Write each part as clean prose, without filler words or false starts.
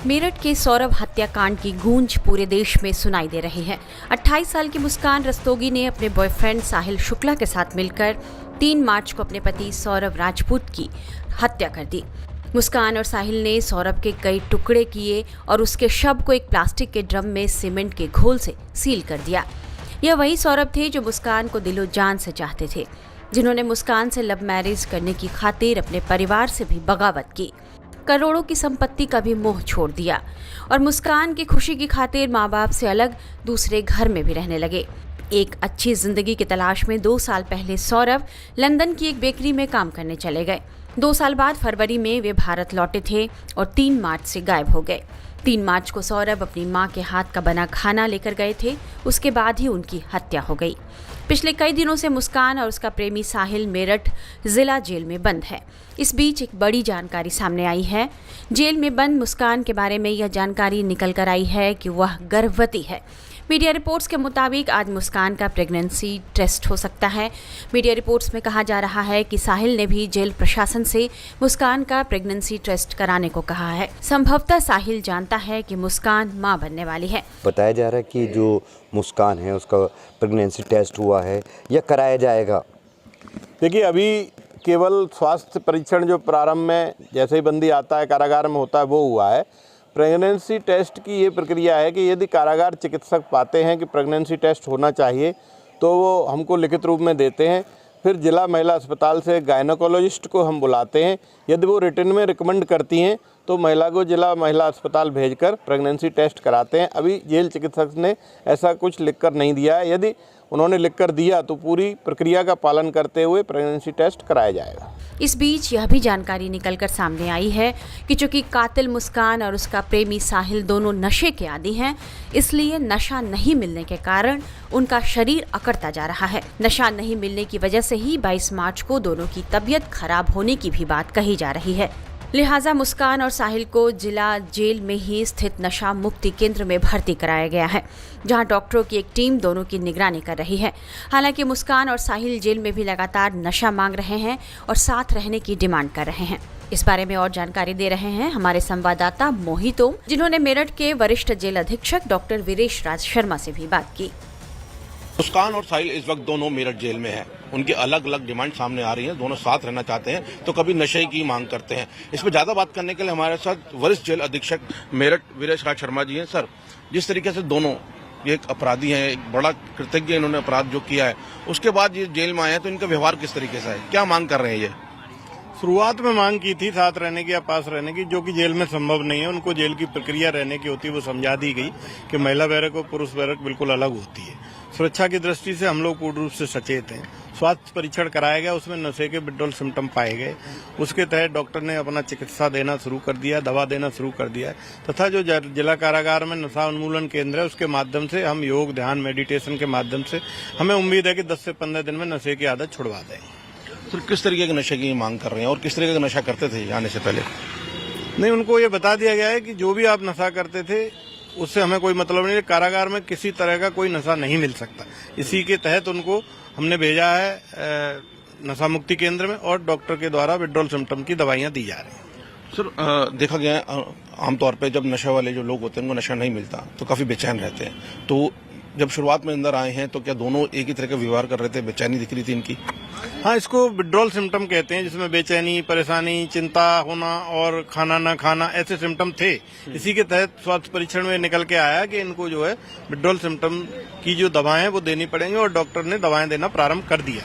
मेरठ के सौरभ हत्याकांड की गूंज पूरे देश में सुनाई दे रही है। 28 साल की मुस्कान रस्तोगी ने अपने बॉयफ्रेंड साहिल शुक्ला के साथ मिलकर 3 मार्च को अपने पति सौरभ राजपूत की हत्या कर दी। मुस्कान और साहिल ने सौरभ के कई टुकड़े किए और उसके शव को एक प्लास्टिक के ड्रम में सीमेंट के घोल से सील कर दिया। यह वही सौरभ थे जो मुस्कान को दिलो जान से चाहते थे, जिन्होंने मुस्कान से लव मैरिज करने की खातिर अपने परिवार से भी बगावत की, करोड़ों की संपत्ति का भी मोह छोड़ दिया और मुस्कान की खुशी की खातिर माँ बाप से अलग दूसरे घर में भी रहने लगे। एक अच्छी जिंदगी की तलाश में 2 साल पहले सौरभ लंदन की एक बेकरी में काम करने चले गए। 2 साल बाद फरवरी में वे भारत लौटे थे और 3 मार्च से गायब हो गए। 3 मार्च को सौरभ अपनी मां के हाथ का बना खाना लेकर गए थे, उसके बाद ही उनकी हत्या हो गई। पिछले कई दिनों से मुस्कान और उसका प्रेमी साहिल मेरठ जिला जेल में बंद है। इस बीच एक बड़ी जानकारी सामने आई है। जेल में बंद मुस्कान के बारे में यह जानकारी निकल कर आई है कि वह गर्भवती है। मीडिया रिपोर्ट्स के मुताबिक आज मुस्कान का प्रेगनेंसी टेस्ट हो सकता है। मीडिया रिपोर्ट्स में कहा जा रहा है कि साहिल ने भी जेल प्रशासन से मुस्कान का प्रेगनेंसी टेस्ट कराने को कहा है। संभवतः साहिल जानता है कि मुस्कान मां बनने वाली है। बताया जा रहा है कि जो मुस्कान है उसका प्रेगनेंसी टेस्ट हुआ है या कराया जाएगा। देखिए, अभी केवल स्वास्थ्य परीक्षण जो प्रारंभ में जैसे ही बंदी आता है कारागार में होता है वो हुआ है। प्रेगनेंसी टेस्ट की ये प्रक्रिया है कि यदि कारागार चिकित्सक पाते हैं कि प्रेगनेंसी टेस्ट होना चाहिए तो वो हमको लिखित रूप में देते हैं। फिर जिला महिला अस्पताल से गायनोकोलॉजिस्ट को हम बुलाते हैं। यदि वो रिटन में रिकमेंड करती हैं तो महिला को जिला महिला अस्पताल भेजकर प्रेगनेंसी टेस्ट कराते हैं। अभी जेल चिकित्सक ने ऐसा कुछ लिखकर नहीं दिया है। यदि उन्होंने लिखकर दिया तो पूरी प्रक्रिया का पालन करते हुए प्रेगनेंसी टेस्ट कराया जाएगा। इस बीच यह भी जानकारी निकलकर सामने आई है कि चूंकि कातिल मुस्कान और उसका प्रेमी साहिल दोनों नशे के आदी हैं, इसलिए नशा नहीं मिलने के कारण उनका शरीर अकड़ता जा रहा है। नशा नहीं मिलने की वजह से ही 22 मार्च को दोनों की तबीयत खराब होने की भी बात कही जा रही है। लिहाजा मुस्कान और साहिल को जिला जेल में ही स्थित नशा मुक्ति केंद्र में भर्ती कराया गया है, जहां डॉक्टरों की एक टीम दोनों की निगरानी कर रही है। हालांकि मुस्कान और साहिल जेल में भी लगातार नशा मांग रहे हैं और साथ रहने की डिमांड कर रहे हैं। इस बारे में और जानकारी दे रहे हैं हमारे संवाददाता मोहित ओम, जिन्होंने मेरठ के वरिष्ठ जेल अधीक्षक डॉक्टर वीरेश राज शर्मा से भी बात की। मुस्कान और साहिल इस वक्त दोनों मेरठ जेल में हैं। उनकी अलग अलग डिमांड सामने आ रही है। दोनों साथ रहना चाहते हैं तो कभी नशे की मांग करते हैं। इस पर ज्यादा बात करने के लिए हमारे साथ वरिष्ठ जेल अधीक्षक मेरठ वीरेश राज शर्मा जी हैं। सर, जिस तरीके से दोनों ये एक अपराधी हैं, एक बड़ा कृतज्ञ इन्होंने अपराध जो किया है, उसके बाद ये जेल में आए हैं तो इनका व्यवहार किस तरीके से है, क्या मांग कर रहे हैं? ये शुरुआत में मांग की थी साथ रहने की या पास रहने की, जो कि जेल में संभव नहीं है। उनको जेल की प्रक्रिया रहने की होती है, वो समझा दी गई कि महिला बैरक और पुरुष बैरक बिल्कुल अलग होती है। सुरक्षा की दृष्टि से हम लोग पूर्ण रूप से सचेत हैं। स्वास्थ्य परीक्षण कराया गया, उसमें नशे के विड्रॉल सिम्टम पाए गए। उसके तहत डॉक्टर ने अपना चिकित्सा देना शुरू कर दिया, दवा देना शुरू कर दिया तथा जो जिला कारागार में नशा उन्मूलन केंद्र है उसके माध्यम से हम योग, ध्यान, मेडिटेशन के माध्यम से हमें उम्मीद है कि 10 से 15 दिन में नशे की आदत छुड़वा देंगे। सर, किस तरीके के नशे की मांग कर रहे हैं और किस तरीके का नशा करते थे आने से पहले? नहीं, उनको ये बता दिया गया है कि जो भी आप नशा करते थे उससे हमें कोई मतलब नहीं है। कारागार में किसी तरह का कोई नशा नहीं मिल सकता। इसी के तहत उनको हमने भेजा है नशा मुक्ति केंद्र में और डॉक्टर के द्वारा विड्रॉल सिम्टम की दवाइयां दी जा रही हैं। सर, देखा गया है आमतौर पे जब नशा वाले जो लोग होते हैं उनको नशा नहीं मिलता तो काफी बेचैन रहते हैं। तो जब शुरुआत में अंदर आए हैं तो क्या दोनों एक ही तरह का व्यवहार कर रहे थे? बेचैनी दिख रही थी इनकी? हाँ, इसको विड्रॉल सिम्टम कहते हैं, जिसमें बेचैनी, परेशानी, चिंता होना और खाना न खाना ऐसे सिम्टम थे। इसी के तहत स्वास्थ्य परीक्षण में निकल के आया कि इनको जो है विड्रॉल सिम्टम की जो दवाएं वो देनी पड़ेंगी और डॉक्टर ने दवाएं देना प्रारंभ कर दिया।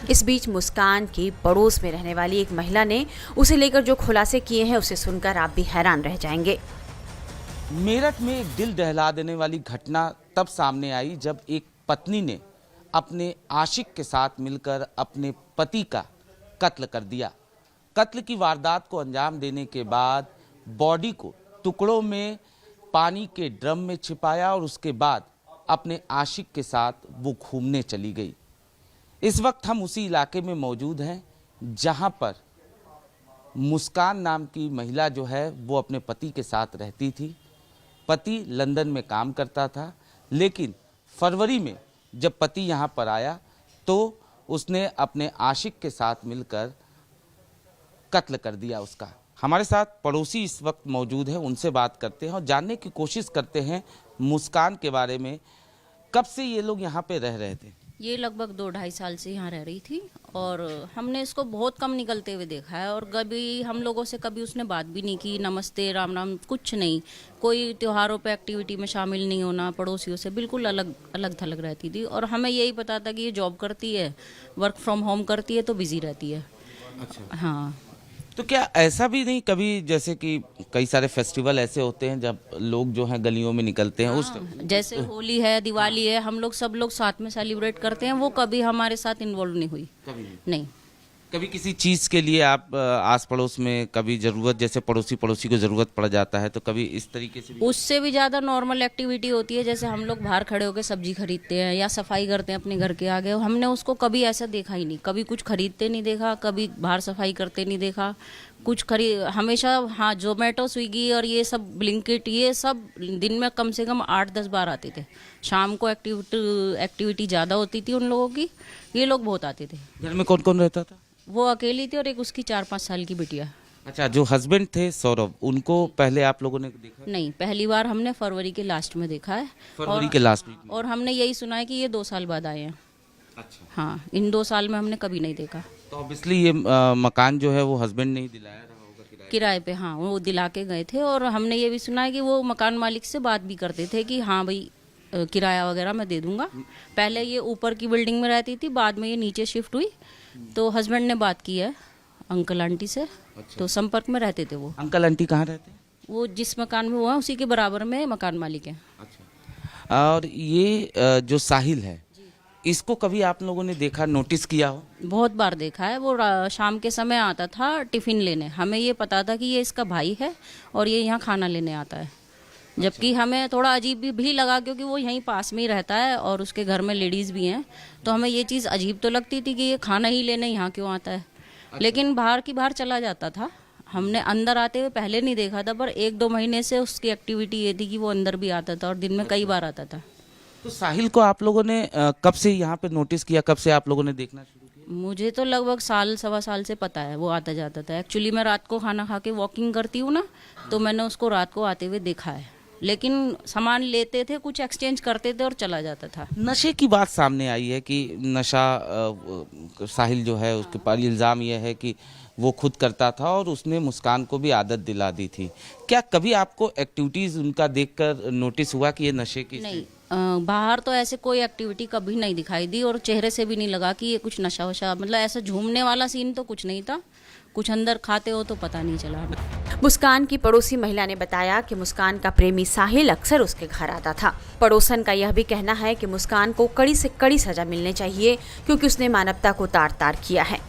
इस बीच मुस्कान की पड़ोस में रहने वाली एक महिला ने उसे लेकर जो खुलासे किए हैं उसे सुनकर आप भी हैरान रह जाएंगे। मेरठ में एक दिल दहला देने वाली घटना तब सामने आई जब एक पत्नी ने अपने आशिक के साथ मिलकर अपने पति का कत्ल कर दिया। कत्ल की वारदात को अंजाम देने के बाद बॉडी को टुकड़ों में पानी के ड्रम में छिपाया और उसके बाद अपने आशिक के साथ वो घूमने चली गई। इस वक्त हम उसी इलाके में मौजूद हैं जहां पर मुस्कान नाम की महिला जो है वो अपने पति के साथ रहती थी। पति लंदन में काम करता था, लेकिन फरवरी में जब पति यहाँ पर आया तो उसने अपने आशिक के साथ मिलकर कत्ल कर दिया उसका। हमारे साथ पड़ोसी इस वक्त मौजूद है, उनसे बात करते हैं और जानने की कोशिश करते हैं मुस्कान के बारे में। कब से ये लोग यहाँ पे रह रहे थे? ये लगभग 2-2.5 साल से यहाँ रह रही थी और हमने इसको बहुत कम निकलते हुए देखा है और कभी हम लोगों से कभी उसने बात भी नहीं की, नमस्ते राम राम कुछ नहीं, कोई त्योहारों पे एक्टिविटी में शामिल नहीं होना, पड़ोसियों से बिल्कुल अलग अलग थलग रहती थी। और हमें यही पता था कि ये जॉब करती है, वर्क फ्रॉम होम करती है तो बिजी रहती है। अच्छा। हाँ, तो क्या ऐसा भी नहीं कभी, जैसे कि कई सारे फेस्टिवल ऐसे होते हैं जब लोग जो हैं गलियों में निकलते हैं उस जैसे होली है, दिवाली है, हम लोग सब लोग साथ में सेलिब्रेट करते हैं, वो कभी हमारे साथ इन्वॉल्व नहीं हुई। कभी नहीं। कभी किसी चीज़ के लिए आप आस पड़ोस में कभी ज़रूरत, जैसे पड़ोसी को ज़रूरत पड़ जाता है तो कभी इस तरीके से भी? उससे भी ज़्यादा नॉर्मल एक्टिविटी होती है, जैसे हम लोग बाहर खड़े होकर सब्जी खरीदते हैं या सफाई करते हैं अपने घर के आगे, हमने उसको कभी ऐसा देखा ही नहीं, कभी कुछ खरीदते नहीं देखा, कभी बाहर सफाई करते नहीं देखा, कुछ हमेशा। हाँ, जोमेटो, स्विगी और ये सब ब्लिंकिट, ये सब दिन में कम से कम 8-10 बार आते थे। शाम को एक्टिविटी ज़्यादा होती थी उन लोगों की, ये लोग बहुत आते थे। घर में कौन कौन रहता था? वो अकेली थी और एक उसकी 4-5 साल की बिटिया। अच्छा, जो हस्बैंड थे सौरभ, उनको पहले आप लोगों ने देखा? नहीं, पहली बार हमने फरवरी के लास्ट में देखा है। फरवरी के लास्ट वीक में। और हमने यही सुना है कि ये 2 साल बाद आए हैं। अच्छा। हाँ, इन 2 साल में हमने कभी नहीं देखा। तो ऑब्वियसली ये मकान जो है वो हस्बैंड ने ही दिलाया रहा होगा किराए किराए पे। हाँ, वो दिला के गए थे और हमने ये भी सुना है कि वो मकान मालिक से बात भी करते थे कि हाँ भाई किराया वगैरह मैं दे दूंगा। पहले ये ऊपर की बिल्डिंग में रहती थी, बाद में ये नीचे शिफ्ट हुई, तो हस्बैंड ने बात की है अंकल आंटी से। अच्छा। तो संपर्क में रहते थे वो। अंकल आंटी कहाँ रहते हैं? वो जिस मकान में वो है उसी के बराबर में मकान मालिक है। अच्छा। और ये जो साहिल है, इसको कभी आप लोगों ने देखा, नोटिस किया हो? बहुत बार देखा है। वो शाम के समय आता था टिफ़िन लेने, हमें ये पता था कि ये इसका भाई है और ये यहाँ खाना लेने आता है। जबकि हमें थोड़ा अजीब भी लगा क्योंकि वो यहीं पास में ही रहता है और उसके घर में लेडीज़ भी हैं, तो हमें ये चीज़ अजीब तो लगती थी कि ये खाना ही लेने यहाँ क्यों आता है। लेकिन बाहर की बाहर चला जाता था। हमने अंदर आते हुए पहले नहीं देखा था, पर 1-2 महीने से उसकी एक्टिविटी ये थी कि वो अंदर भी आता था और दिन में कई बार आता था। तो साहिल को आप लोगों ने कब से यहाँ पे नोटिस किया, कब से आप लोगों ने देखना शुरू किया? मुझे तो लगभग 1-1.25 साल से पता है वो आता जाता था। एक्चुअली मैं रात को खाना खा के वॉकिंग करती हूँ ना, तो मैंने उसको रात को आते हुए देखा है। लेकिन सामान लेते थे, कुछ एक्सचेंज करते थे और चला जाता था। नशे की बात सामने आई है कि नशा साहिल जो है उसके पर इल्ज़ाम यह है कि वो खुद करता था और उसने मुस्कान को भी आदत दिला दी थी। क्या कभी आपको एक्टिविटीज़ उनका देखकर नोटिस हुआ कि ये नशे की? नहीं, बाहर तो ऐसे कोई एक्टिविटी कभी नहीं दिखाई दी और चेहरे से भी नहीं लगा कि ये कुछ नशा वशा, मतलब ऐसा झूमने वाला सीन तो कुछ नहीं था। कुछ अंदर खाते हो तो पता नहीं चला। मुस्कान की पड़ोसी महिला ने बताया कि मुस्कान का प्रेमी साहिल अक्सर उसके घर आता था। पड़ोसन का यह भी कहना है कि मुस्कान को कड़ी से कड़ी सजा मिलनी चाहिए क्योंकि उसने मानवता को तार-तार किया है।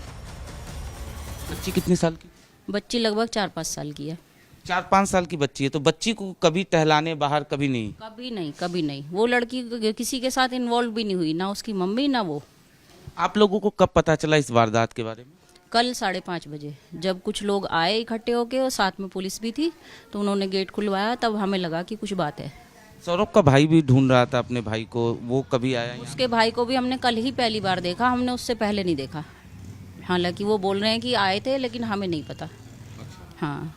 बच्ची कितने साल की? बच्ची लगभग 4-5 साल की है। 4-5 साल की बच्ची है, तो बच्ची को कभी टहलाने बाहर कभी नहीं? कभी नहीं, कभी नहीं। वो लड़की किसी के साथ इन्वॉल्व भी नहीं हुई, ना उसकी मम्मी ना वो। आप लोगों को कब पता चला इस वारदात के बारे में? कल 5:30 बजे जब कुछ लोग आए इकट्ठे होके और साथ में पुलिस भी थी, तो उन्होंने गेट खुलवाया, तब हमें लगा कि कुछ बात है। सौरभ का भाई भी ढूंढ रहा था अपने भाई को, वो कभी आया यहाँ? उसके भाई को भी हमने कल ही पहली बार देखा, हमने उससे पहले नहीं देखा। हालांकि वो बोल रहे हैं कि आए थे, लेकिन हमें नहीं पता। हाँ,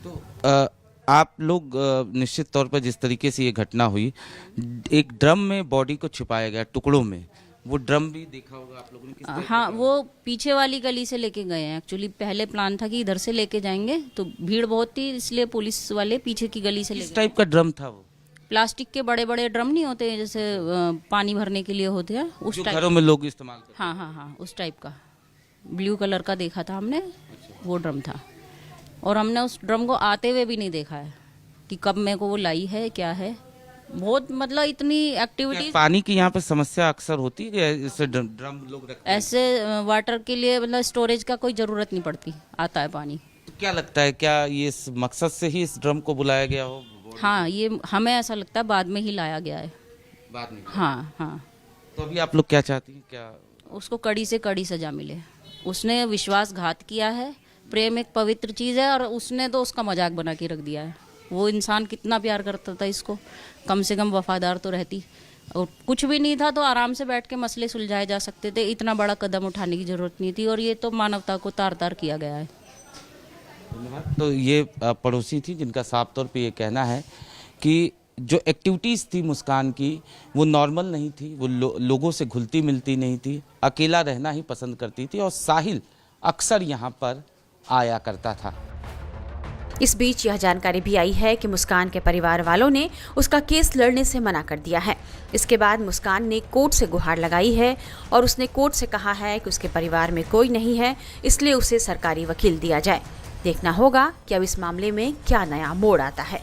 तो आप लोग निश्चित तौर पर जिस तरीके से ये घटना हुई, एक ड्रम में बॉडी को छिपाया गया टुकड़ों में, वो ड्रम भी देखा होगा आप लोगों ने? किस तरह हाँ, वो पीछे वाली गली से लेके गए हैं। एक्चुअली पहले प्लान था कि इधर से लेके जाएंगे, तो भीड़ बहुत थी इसलिए पुलिस वाले पीछे की गली से किस लेके। टाइप का ड्रम था वो? प्लास्टिक के बड़े बड़े ड्रम नहीं होते जैसे पानी भरने के लिए होते हैं, उस जो टाइप। घरों में लोग इस्तेमाल करते हाँ हाँ हाँ, उस टाइप का ब्लू कलर का देखा था हमने, वो ड्रम था। और हमने उस ड्रम को आते हुए भी नहीं देखा है कि कब मेरे को वो लाई है क्या है। बहुत मतलब इतनी हैं। एक्टिविटीज। क्या पानी की यहाँ पे समस्या अक्सर होती है कि इससे ड्रम लोग रखते हैं? ऐसे वाटर के लिए मतलब स्टोरेज का कोई ज़रूरत नहीं पड़ती, आता है पानी। तो क्या लगता है, क्या ये इस मकसद से ही इस ड्रम को बुलाया गया हो? हाँ, ये हमें ऐसा लगता है बाद में ही लाया गया है। बाद में? हाँ हाँ, तो अभी आप लोग क्या चाहती हैं? क्या उसको कड़ी से कड़ी सजा मिले। उसने विश्वासघात किया है। प्रेम एक पवित्र चीज़ है और उसने तो उसका मजाक बना के रख दिया है। वो इंसान कितना प्यार करता था इसको, कम से कम वफादार तो रहती। और कुछ भी नहीं था तो आराम से बैठ के मसले सुलझाए जा सकते थे, इतना बड़ा कदम उठाने की ज़रूरत नहीं थी। और ये तो मानवता को तार तार किया गया है। तो ये पड़ोसी थी जिनका साफ तौर पे ये कहना है कि जो एक्टिविटीज़ थी मुस्कान की वो नॉर्मल नहीं थी, वो लोगों से घुलती मिलती नहीं थी, अकेला रहना ही पसंद करती थी और साहिल अक्सर यहाँ पर आया करता था। इस बीच यह जानकारी भी आई है कि मुस्कान के परिवार वालों ने उसका केस लड़ने से मना कर दिया है। इसके बाद मुस्कान ने कोर्ट से गुहार लगाई है और उसने कोर्ट से कहा है कि उसके परिवार में कोई नहीं है, इसलिए उसे सरकारी वकील दिया जाए। देखना होगा कि अब इस मामले में क्या नया मोड़ आता है।